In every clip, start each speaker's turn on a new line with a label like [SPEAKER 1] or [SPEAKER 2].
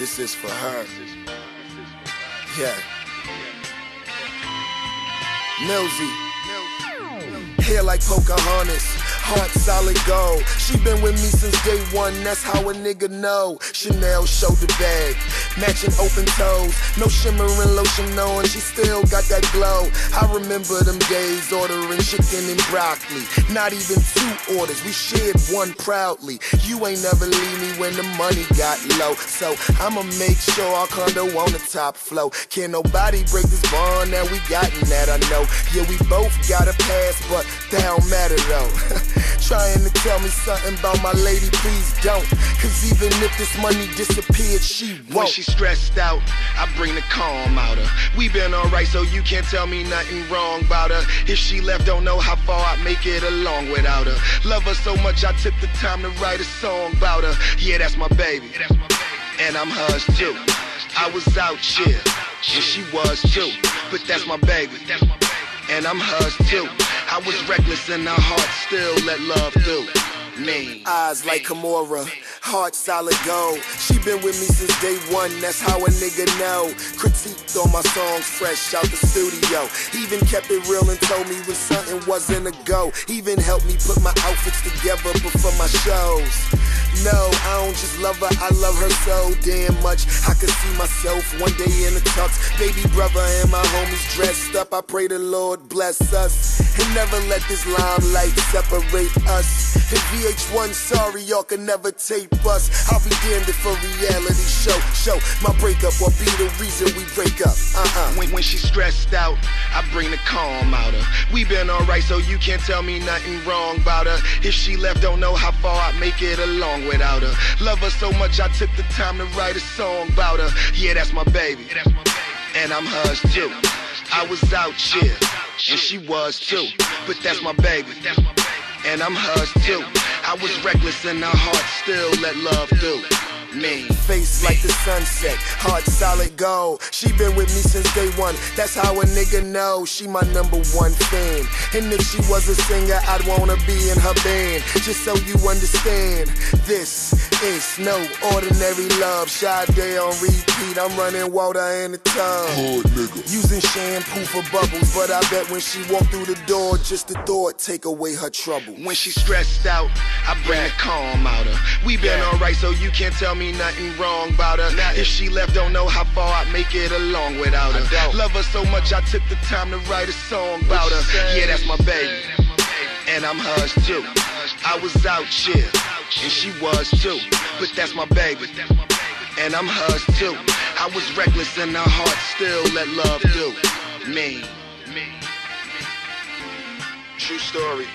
[SPEAKER 1] This is for her. Yeah. Millsy. Hair like Pocahontas, heart solid gold. She been with me since day one, that's how a nigga know. Chanel shoulder bag, matching open toes. No shimmering lotion on, she still got that glow. I remember them days ordering chicken and broccoli. Not even 2 orders, we shared one proudly. You ain't never leave me when the money got low. So I'ma make sure our condo on the top floor. Can't nobody break this bond that we got in that I know. Yeah, we both got a pass, but that don't matter though. Trying to tell me something about my lady, please don't. Cause even if this money disappeared, she won't.
[SPEAKER 2] When she's stressed out, I bring the calm out her. We been alright, so you can't tell me nothing wrong about her. If she left, don't know how far I'd make it along without her. Love her so much, I took the time to write a song about her. Yeah, that's my baby, and I'm hers too. I was out here, and she was too. But that's my baby, and I'm hers too. I was reckless and our heart still let love through me.
[SPEAKER 1] Eyes like Kimora, heart solid gold. She been with me since day one, that's how a nigga know. Critiqued all my songs fresh out the studio. Even kept it real and told me when something wasn't a go. Even helped me put my outfits together before my shows. No, I don't just love her, I love her so damn much. I could see myself one day in the tux. Baby brother and my homies dressed up. I pray the Lord bless us and never let this limelight separate us. And VH1, sorry, y'all can never tape us. I'll be damned if a reality show my breakup will be the reason we break up.
[SPEAKER 2] When she's stressed out, I bring the calm out her. We been alright, so you can't tell me nothing wrong about her. If she left, don't know how far I'd make it along without her. Love her so much, I took the time to write a song about her. Yeah, that's my baby, and I'm hers too. I was out here, and she was too. But that's my baby, and I'm hers too. I was reckless and our heart still let love through me.
[SPEAKER 1] Face like the sunset, heart solid gold. She been with me since day one, that's how a nigga know. She my #1 fan, and if she was a singer, I'd wanna be in her band. Just so you understand, this is no ordinary love. Sade on repeat, I'm running water in the tub. Using shampoo for bubbles, but I bet when she walked through the door, just the thought take away her trouble.
[SPEAKER 2] When she's stressed out, I bring the calm out her. We been alright, so you can't tell me nothing wrong about her. If she left, don't know how far I'd make it along without her. Love her so much, I took the time to write a song about her. Yeah, that's my baby, and I'm hers too. I was out here, and she was too. But that's my baby, and I'm hers too. I was reckless and our heart still let love through me. True story,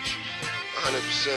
[SPEAKER 2] 100%.